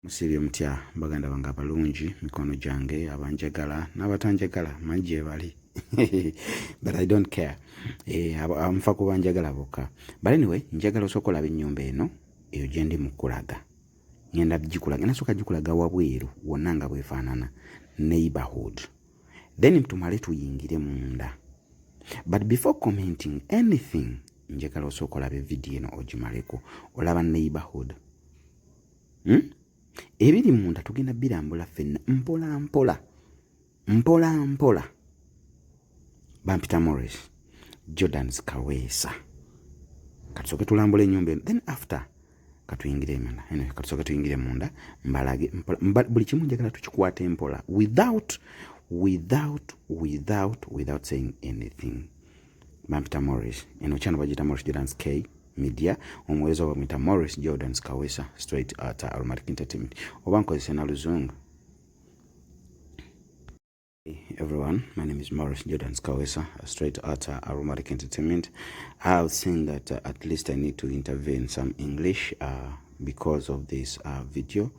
Musibye mutya baganda bange abalungi mikono gyange abanjagala n'abatanjagala mangi bali but I don't care nfa kuba njagala bokka but anyway njagala osooka olaba ennyumba eno eyo gye ndi mu kulaga ngenda gikulaga nasooka gikulaga wabweru wonna nga bwefaanana neighborhood then tumale tuyingire munda but before commenting anything njagala osooka olaba vidiyo eno ogimaleko olaba neighborhood ebiri munda tugenda birambula ffenna mpola mpola Bampita Morris Jordan's Kaweesa katusooke tulambula ennyumba eno then after katuyingire munda katusooke tuyingire munda mbalage buli kimu njagala tukikwate mpola without saying anything. Bampita Morris eno chano bagita Morris Jordan's K Media omwezo wa Bampita Morris Jordan's Kaweesa straight at Aromatic Entertainment obankozesa na luzungu. Hey everyone, my name is Morris Jordan's Kaweesa straight at Aromatic Entertainment. I was saying that at least I need to intervene some English because of this video.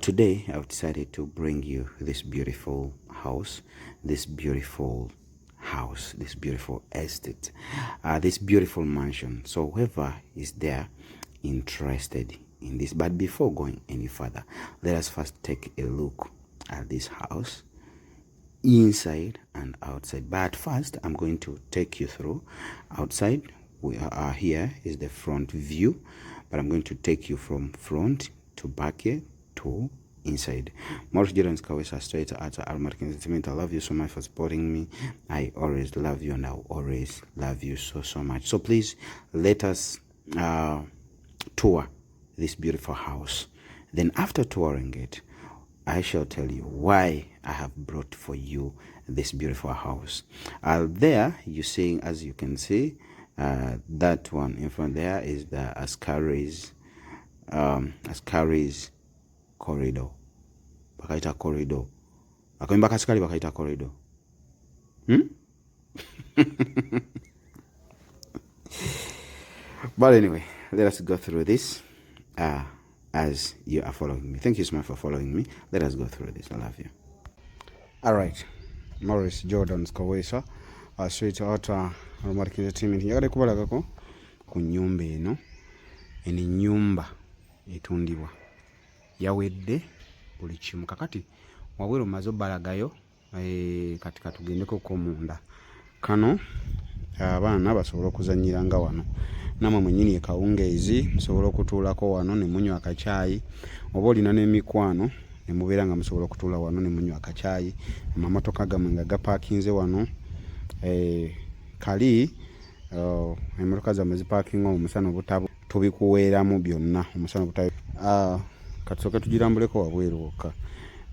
Today I've decided to bring you this beautiful house, this beautiful estate, this beautiful mansion. So whoever is there interested in this, but before going any further, let us first take a look at this house inside and outside. But first I'm going to take you through outside. We are here is the front view, but I'm going to take you from front to back here to inside. Morris Jordan's Kaweesa straight at Aromatic Entertainment. I love you so much for supporting me. I always love you and I'll always love you so much. So please let us tour this beautiful house. Then after touring it, I shall tell you why I have brought for you this beautiful house. There you see, as you can see, that one in front there is the Ascaris corridor. Bakaita corridor. Akamba kasikali bakaita corridor. But anyway, let us go through this as you are following me. Thank you so much for following me. Let us go through this. I love you. All right. Morris Jordan's Kaweesa straight out Aromatic Entertainment. Yagade kubalagako ku nnyumba eno. Eni nnyumba etundibwa. Yawedde buli kimu kakati wabwero mazo balagayo kati katugendeko ko munda kano abaana basobola okuzanyiranga wano namwe mwenyini ekawungeezi musobola okutuulako wano ne munywa akacaayi oba olina n'emikwano ne mubeera nga musobola okutuula wano ne munywa akacaayi amamotoka gamwe nga gapaakinze wano kali emmotoka zammwe zipaakinga omusana obutabu tubikuweeramu byonna omusana obutabu katusooke tugirambuleko wabweru wokka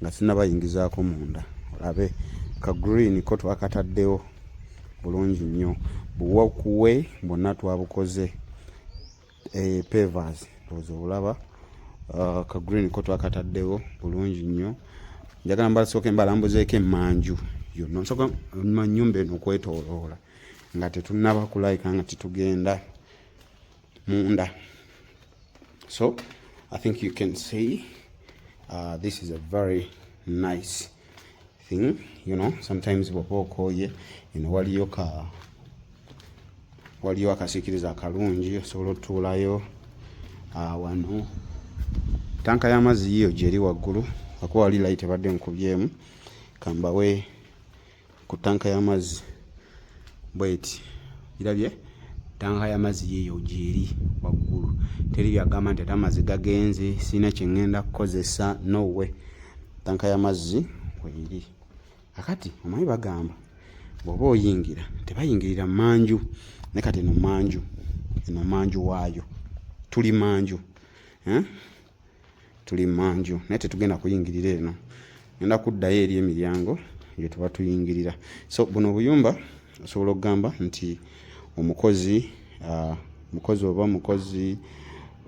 nga sinabayingizaako munda olabe ka green ko twakataddewo bulungi nnyo buwakuwe bwonna twabukoze pavers ndowooza obulaba ka green ko twakataddewo bulungi nnyo njagala mbalasooke mbalambuzeeko emmanju yonna nsooka nnyumba eno okwetooloola nga tetunnaba kulayika nga tetugenda munda. So I think you can see this is a very nice thing, you know. Sometimes wapokoye waliyo akasikiriza akalungi osobola otuulayo wano tanka y'amazzi yiyo gyeri waggulu akuba wali light ebadde nkubyemu kambawe ku tanka y'amazzi bweti irabye tanka y'amazzi yiyo gyeri waggulu teri byagamba nti amazzi gagenze sina kyengenda kukozesa nowe tanka y'amazzi weeri akati omanyi bagamba bw'oba oyingira tebayingirira manju ne kati eno manju waayo tuli manju naye tetugenda kuyingirira eno ngenda kuddayo eri emiryango gye tuba tuyingirira. So buno obuyumba osobola okugamba nti omukozi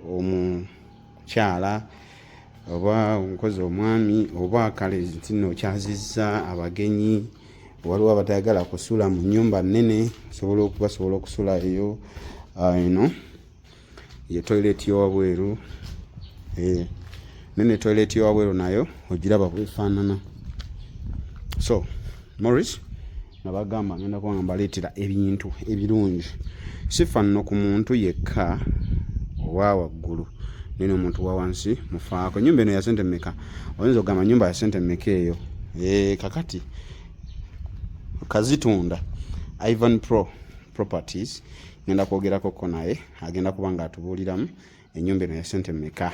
omukyala oba omukozi omwami oba kale nti nno kyazizza abagenyi waliwo abatayagala kusula mu nnyumba nnene basobola okusula eyo eno ye toilet y'owabweru nene toilet yawabweru nayo ogiraba bwefaanana. So Morris nabagamba ngenda kuba mbaleetera ebintu ebirungi sifaanano ku muntu yekka owa waggulu nene omuntu wa wansi mufaako. Ennyumba eno ya sente mmeka? Oyinza okugamba nnyumba ya sente mmeka eyo? Kakati kazitunda Ivan Pro Properties ngenda kwogerako ko naye agenda kuba nga atubuuliramu ennyumba eno ya sente mmeka.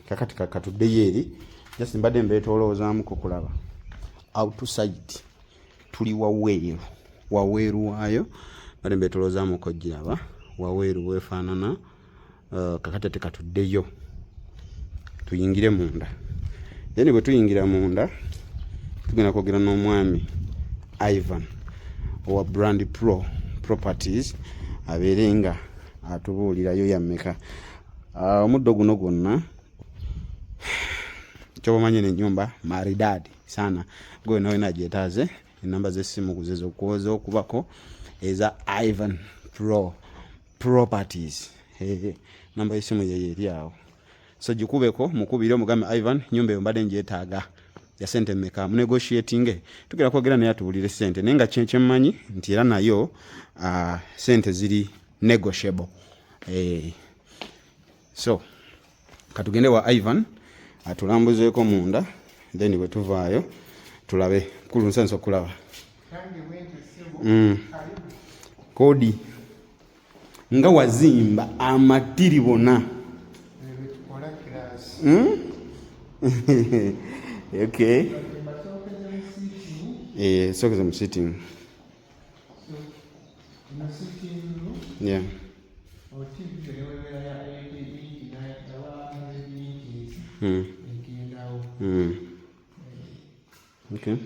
Kakati kakatuddeyo eri just mbadde mbeetooloozaamu kulaba outside tuli waweeru waayo mbadde mbeetooloozaamu ko giraba waweeru weefaanana. Kakati tekatuddeyo tuyingire munda. Then bwe tuyingira munda tugenda kwogera n'omwami Ivan owa Brand Pro Properties abeere nga atubuulirayo yammeka. Omuddo guno gwonna kyobamanyi n'ennyumba maridadi sana gwe nawe nagyetaaze enamba z'essimu kuzeza okuwoza okubako eza Ivan Pro Properties. Namba y'essimu ye eri awo, so gikubeko mukubire omugambe Ivan nyumba eyo mbadde ngyetaaga ya sente mmeka munegotiating tugera kwogera naye atubuulire sente naye nga kyemmanyi nti era nayo sente ziri negotiable. So katugende wa Ivan atulambuzeeko munda then bwe tuvaayo tulabe kulu nsanso okulaba kodi nga wazimba amatiri bona. Okay. Sokeza mu sitting. Yeah. Okay.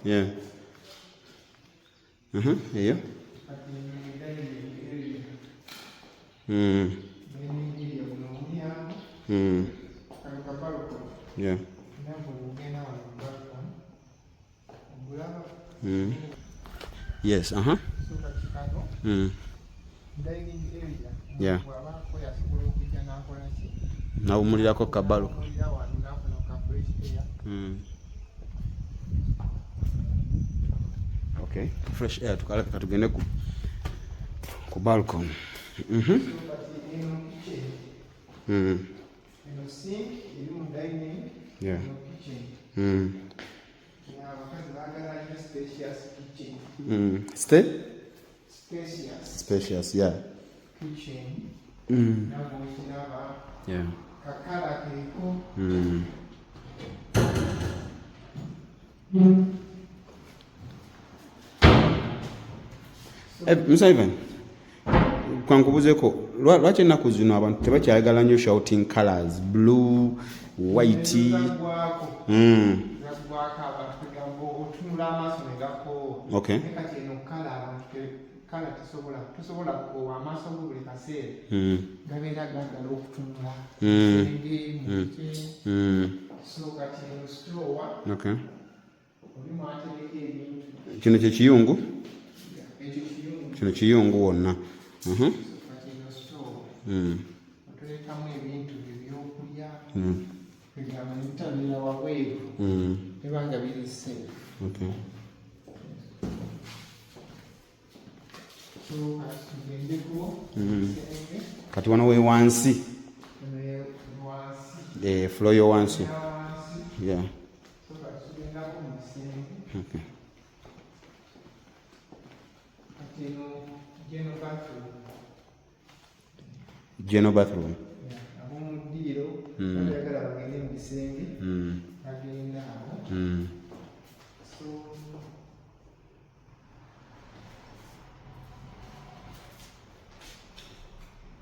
Yeah. Yeah. Yeah. Yes, yeah. Nawumulirako kabalu. Okay, fresh air tukaleka katugende ku balcony. Yeah. Stay? Spacious, yeah. Yeah. Mr. Ivan, kwankubuzeko lwaki ennaku zino abantu tebakyayagala nnyo shouting colors, blue, white. Okay. Okay. Kino kyekiyungu? Kino kiyungu wonna. Otulekamu ebintu ebyokulya ebyamanyitabira waweeru ebanga biri safe. Okay. So tugendeko kati wano we wansi floor yo wansi. Yeah. So tugendako mu kisenge. Okay. General bathroom. Ab'omuddiiro bayagala bagende mu kisenge bagenda awo. So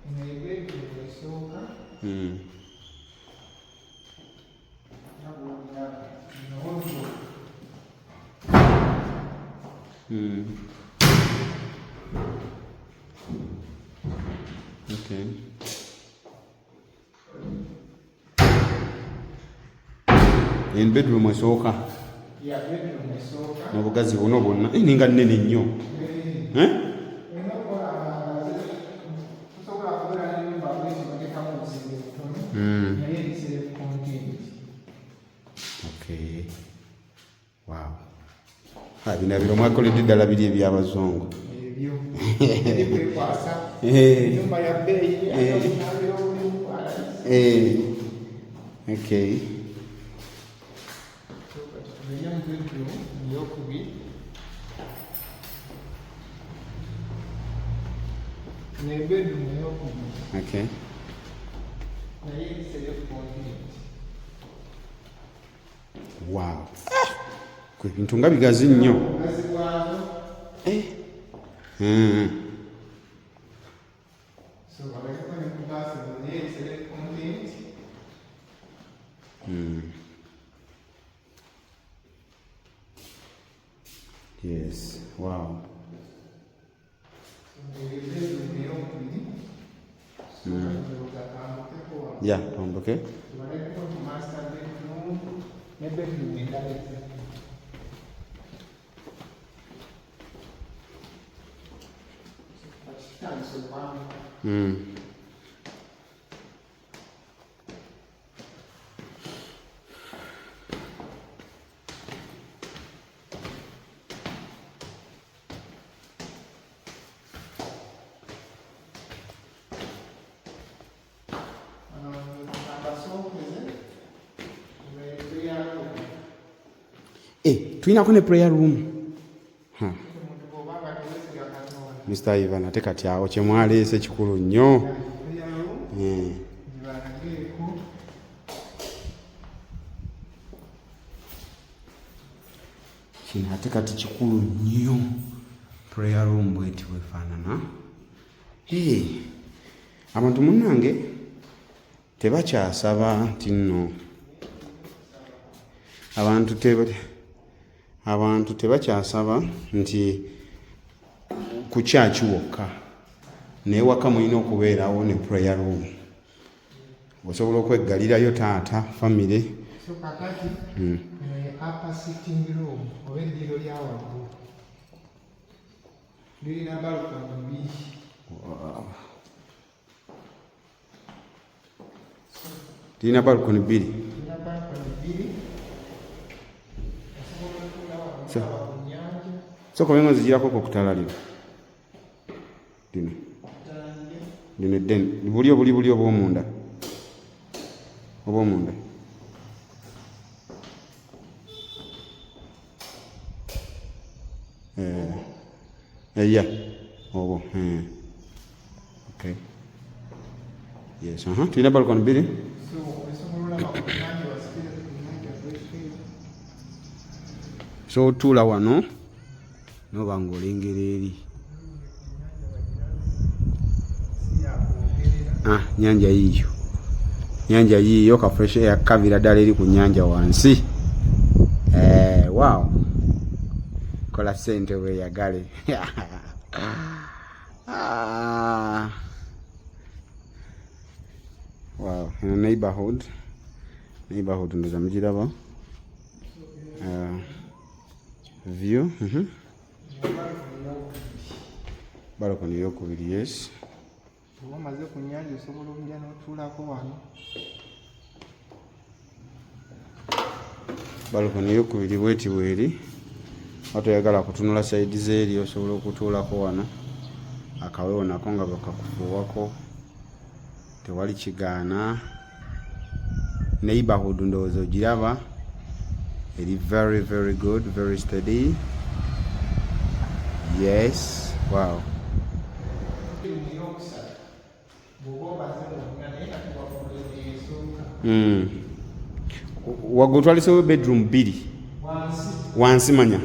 eno ebweru esooka Okay. In bedroom esooka. Yeah, bedroom esooka. N'obugazi buno bwonna ninga nnene nnyo. naye eri self contained. Okay. Wow. Bino biro mwakoledde ddala biri eby'abazungu. Ebyo eri kwekwasa ennyumba ya bbeeyi ayonaabira obulimu Okay. tubeera mu bedroom eyokubiri. Ne bedroom eyokubiri Okay. naye eri self contained. Wow. Kwe bintu nga bigazi nnyo. Omugazi gwazo so balekeko ne ku bathroom naye eri self contained. Yes. Wow. Bedroom eyokubiri gatambukeko wano. Yeah, okay. Tubalekeko ku master bedroom ne bedroom endala eziri. Kitandise okwambuka. Tulinako ne prayer room. Mr. Ivan ate kati awo kye mwaleese kikulu nnyo. Kino ate kati kikulu nnyo. Prayer room bweti bwefaanana. Abantu munnange tebakyasaba nti nno abantu tebakyasaba nti ku kyaki wokka, naye waka mulina okubeerawo ne prayer room. Osobola okweggalirayo taata, famire. So kakati eno ye upper sitting room oba eddiro lya waggulu. Lirina balcony bbiri. Lirina balcony bbiri. Lirina balcony bbiri. Osobola okutuula wano ku nnyanja. Sooka obenga nzigirako ku kutala lino. Lino eddene buli obw'omunda. Obw'omunda. Yeah. Obwo. Okay. Yes. Tulina balcony bbiri. So osobola olaba ku nnyanja wasikire ku nnyanja bwekiri. So otuula wano n'oba ng'olengera eri. Nyanja yiiyo ka fresh air kavira ddala eri ku nnyanja wansi. Wow. Kola ssente weeyagale. Wow. Eno neighborhood ndoza mugiraba. View. Balcony eyokubiri, yes. Bw'oba omaze ku nnyanja osobola okujja n'otuulako wano. Balcony eyokubiri bweti bweri. Watoyagala kutunula side zeeri osobola okutuulako wano. Akawewo nako nga bakakufuuwako. Tewali kigaana. Neighborhood ndowooza ogiraba. Eri very, very good, very steady. Yes. Wow. Waggulu twaliseewo bedroom bbiri. Wansi manya.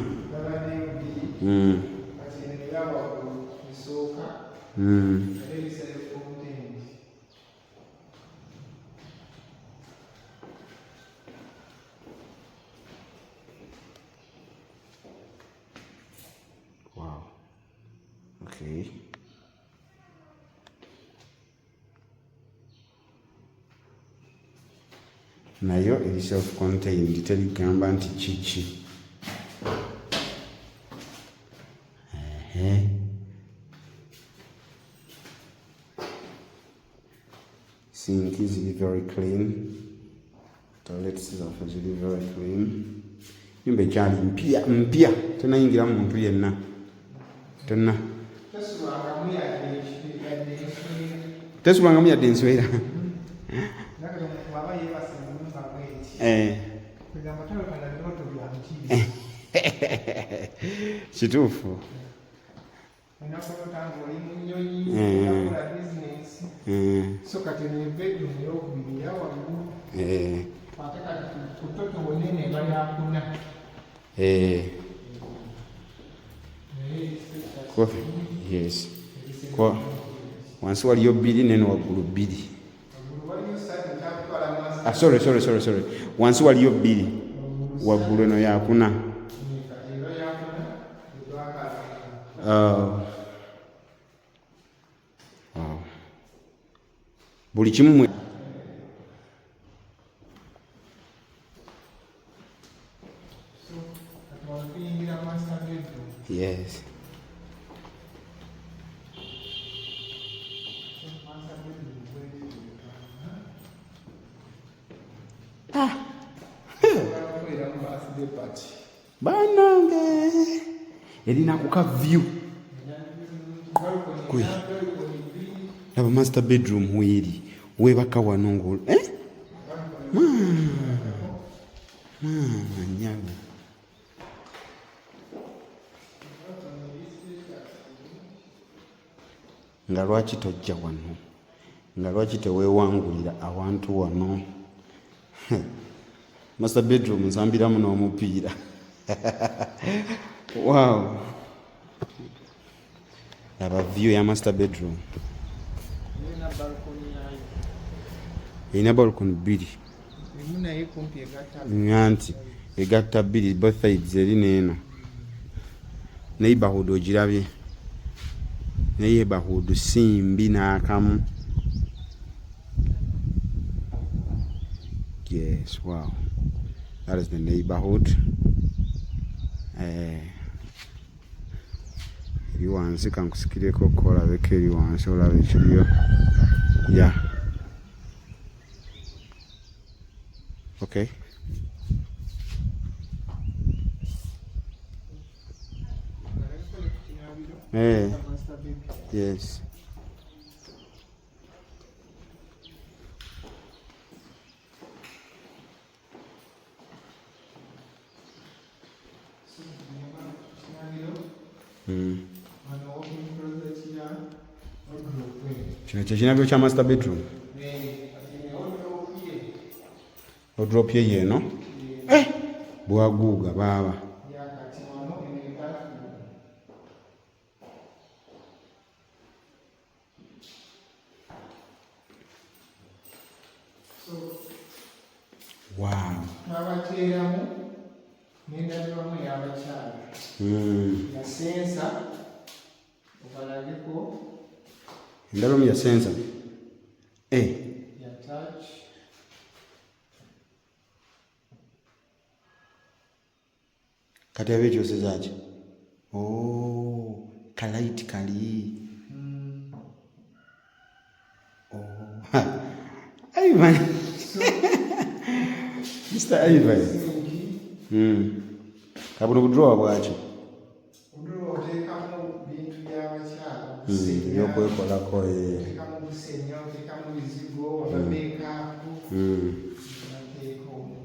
Wow. Okay. Nayo eri self contained, terigamba nti kiki. Sink is very clean. Toilets zaffe ziri very clean. Nyumba ekyali mpya tenayingira muntu yenna tonna tesulangamu yadde enswera. Kituufu. So kati ne bedroom ey'okubiri yawaggulu ate kati kutoto wonene eba yakuna. Yes. Wansi waliyo bbiri nene waggulu bbiri. Sorry. Wansi waliyo bbiri waggulu eno yakuna. Wow. Buli kimu yes. Banange erina kuka view kwe laba master bedroom weri webaka wano ngulu nyago nga lwaki tojja wano, nga lwaki teweewangulira awantu wano. Master bedroom nsambiramu n'omupiira. Wow. Laba view ya master bedroom. Erina balcony bbiri. Nganti egatta bbiri both sides eri n'eno. Neighborhood ogirabye. Neighborhood simbi n'akamu. Yes, wow. That is the neighborhood. Eri wansi kankusikireko kolabeko eri wansi olaba ekiriyo. Yeah. Okay. Yes. Kino kyekinabyo kya master bedroom. Wardrobe ye yeeno bwaguuga baaba. Wow. Abateeramu n'endabiramu y'abakyala. Yasensa obalabeko. Endabiramu yasensa. Yatouch. Kati abe kyoseza ki? Kalaiti kali. Ivan. Mr. Ivan. Kabuno kudrowa bwaki? Kudrowa oteekamu bintu by'abakyala. Byokwekolako. Oteekamu busenya, oteekamu bizigo, oba meekaapu. Oteeka omwo.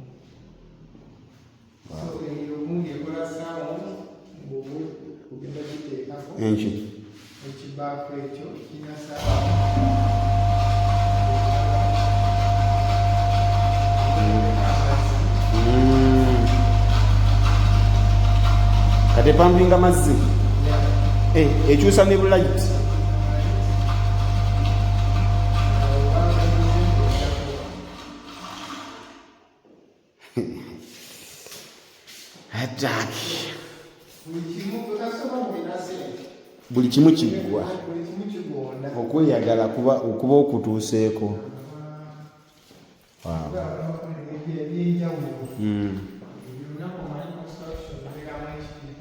So eyo omungi ekola ssaawa ng'ogenda giteekako. Enki? Ekibaafu ekyo kirina ssaawa. Kati pumpinga mazzi. Ekyusa ne bulayiti. Ataki. Buli kimu kiggwa. Okweyagala kuba okutuuseeko. Wow.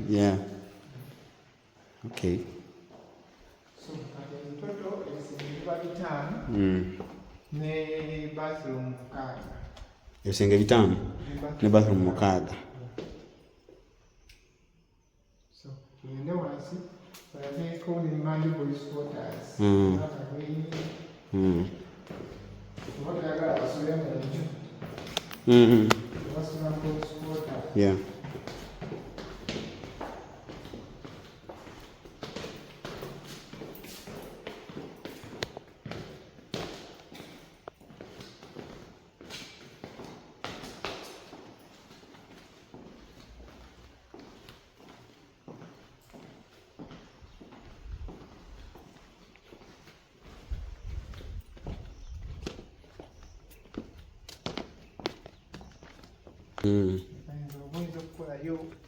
Yeah. Okay. So, kati ebitoto ebisinga biba bitaano. ne bathroom 6. Ebisenge 5 ne bathroom 6. So tugende wansi balabeeko ne Mandi Boys Quarters. Oba toyagala basule mu nju. Basula Boys Quarters. Yeah.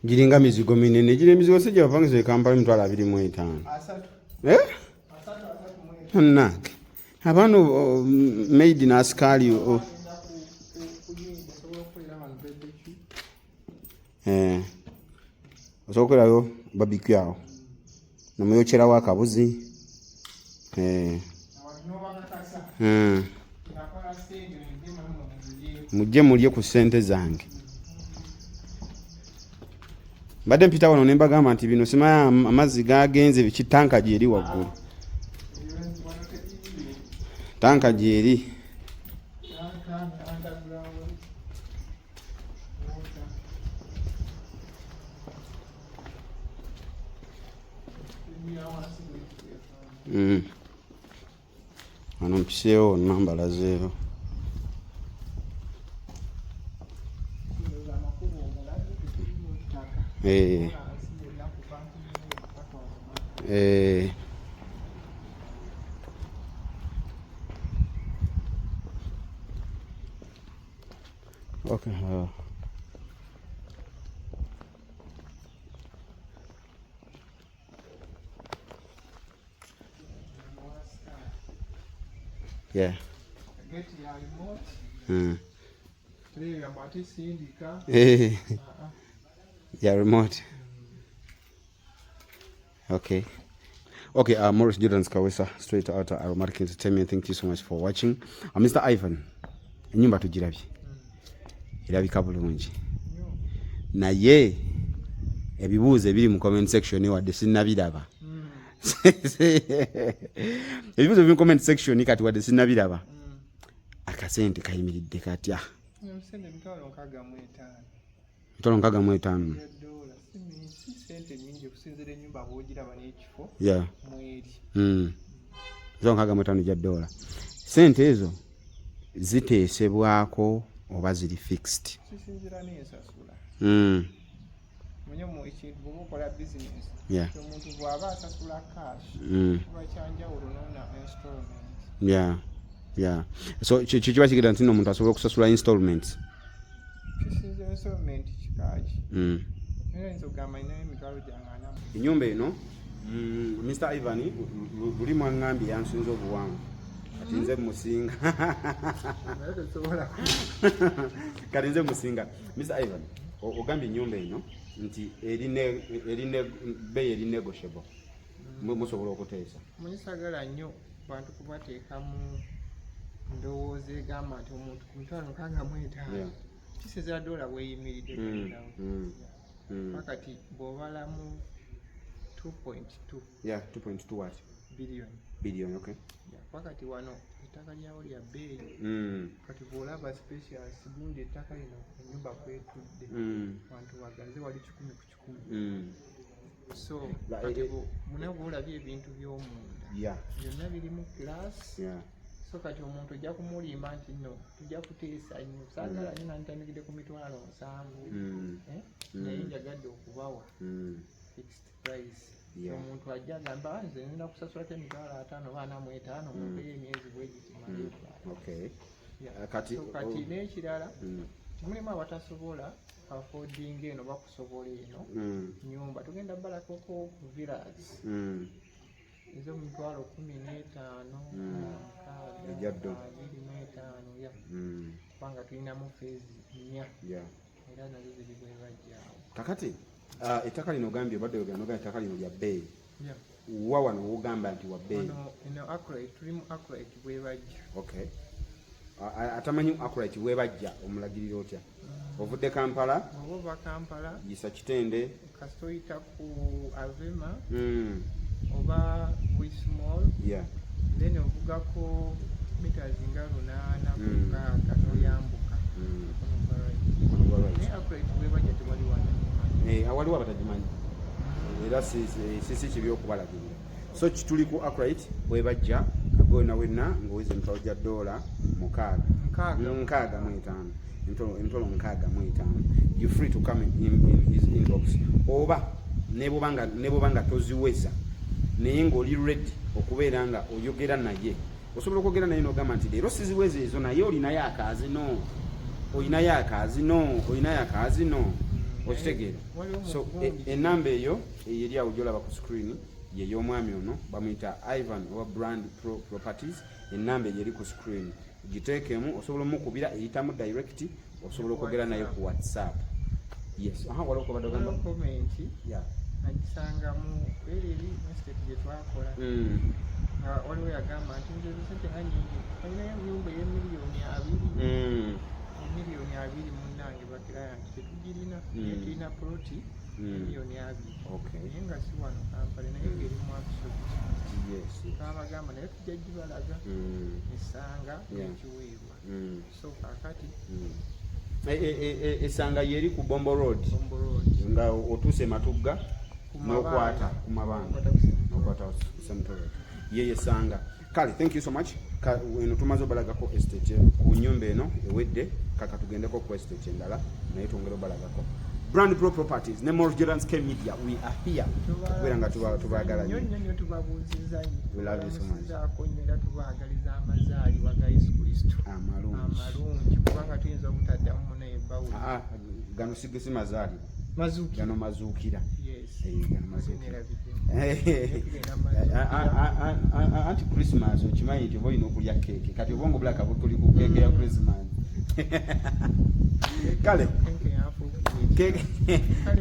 Giringa mizigo minene gire mizigo sijja bapangisa ekampala emitwalo 25. Nnak abano made na askali osobola barbecue awo namuyokerawo akabuzi mujje mulye ku ssente zange. Mbadde mpita wano ne mbagamba nti bino simanya amazzi gagenze bikitanka gyeri waggulu. Tanka gyeri. Wano mpiseewo namba lazeero. Okay. Yeah. Get your remote. Yeah, remote. Okay. Okay, Morris Jordan Kawesa, straight out of Aromatic Entertainment. Thank you so much for watching. Mr. Ivan, enyumba tugirabye. Irabika bulungi. Naye ebibuuzo ebiri mu comment section wadde sinnabiraba. Ebibuuzo ebiri mu comment section kati wadde sinnabiraba. Akasente kayimiridde katya? Mitwalo 65. Yeah. Zo 65 ja dola. Sente ezo ziteesebwako oba ziri fixed? Sisinzira n'ensasula. Mwenye mu ekintu bw'okola business. Yeah. Omuntu bw'aba asasula cash. Kuba kyanjawulo n'ona installment. Yeah. Yeah. So kiba kigenda nti omuntu asobola okusasula installments. Kisinzira installment kikaaki. Nzo gamba ina emitwalo gyangana. Enyumba eno Mr. Ivan buli mwangambi yansunza obuwangu. Kati nze musinga. Kati nze musinga. Mr. Ivan, ogambye ennyumba eno nti erine bei eri negotiable. Musobola okuteesa. Munisagala nnyo bantu kubateeka mu ndowooza egamba nti omuntu ku mitwalo 65 kisinzira dola weeyimiridde. Wakati bw'obalamu 2.2. Yeah, 2.2 what? Billion, okay. Yeah, wakati wano ettaka lyawo lya bbeeyi. Kati bw'olaba specials gundi ettaka lino ennyumba kwetudde. Abantu bagaze wali 10 ku 10. So kati bw'olabye ebintu by'omunda byonna birimu class. So kati omuntu ojja kumulimba nti nno tujja kuteesa nnyo saagala nnyo nantandikidde ku mitwalo 7 naye njagadde okubawa fixed price. Omuntu ajja agamba nze nina kusasula emitwalo 5 oba 45 mumpeeyo emyezi bwegitimayo. Kati n'ekirala mulimu abatasobola affording eno bakusobola eno nyumba tugenda balakoko villas ezo mitwalo 15 25 ya kubanga tulinamu phase 4 era nazo ziri bwe bajjaawo. Kakati ettaka lino ogambye obadde ogamba ettaka lino lya bbeeyi. Wa wano wogamba nti wa bbeeyi? Eno accurate tulimu accurate bwe bajja. Okay. atamanyi accurate webajja omulagirira otya ovudde Kampala oba Kampala yisa Kitende kasita oyita ku Avema oba Wismall then ovugako meters nga 8 ku 6 n'oyambuka naye accurate webajja tewali wana awaliwo abatagimanyi era sisi kibi okubalagirira so kituli ku accurate webajja agona wenna ng'owize emitwalo gya $6 emitwalo 65 you free to come in his inbox oba nebobanga toziweza naye ng'oli ready okubeera nga oyogera naye osobola okwogera naye n'ogamba nti leero siziweza ezo naye olinayo akazi no okitegeera so enamba eyo eri awo gyolaba ku screen ye y'omwami ono bamuyita Ivan oba Brand Pro Properties enamba eyo eri ku screen giteekemu osobola omukubira eyitamu direct osobola okwogera naye ku WhatsApp yes waliwo kubadagamba comment nagisangamu eri message gye twakola waliwo yagamba nti nze sente nga nyingi alinayo ennyumba ey'emiliyoni 2 munnange bakiraya nti tetugirina tulina ploti miliyoni 2 naye nga si wano Kampala naye ngeri mu Abisoli twabagamba naye tujja gibalaga essanga ekiweebwa so kakati essanga yeri ku Bombo Road nga otuuse Matugga n'okwata ku mabanga n'okwata Cemetery ye essanga kale thank you so much eno tumaze obalagako estate ku nyumba eno ewedde kaka tugendeko ku estate endala naye twongere obalagako Brand Pro Properties ne Morgerans K Media we are here kubera nga tubaagala nnyo tubabuuziza we love you so much era tubaagaliza amazaalibwa ga Yesu Kristo amalungi kubanga tuyinza obutaddamu munaye bawuli gano sigisi mazaali gano mazuukira anti Christmas okimanyi nti oba olina okulya keeke kati oba ngobulaka tuli ku keeke ya Christmas kale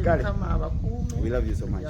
kale kama abakuume we love you so much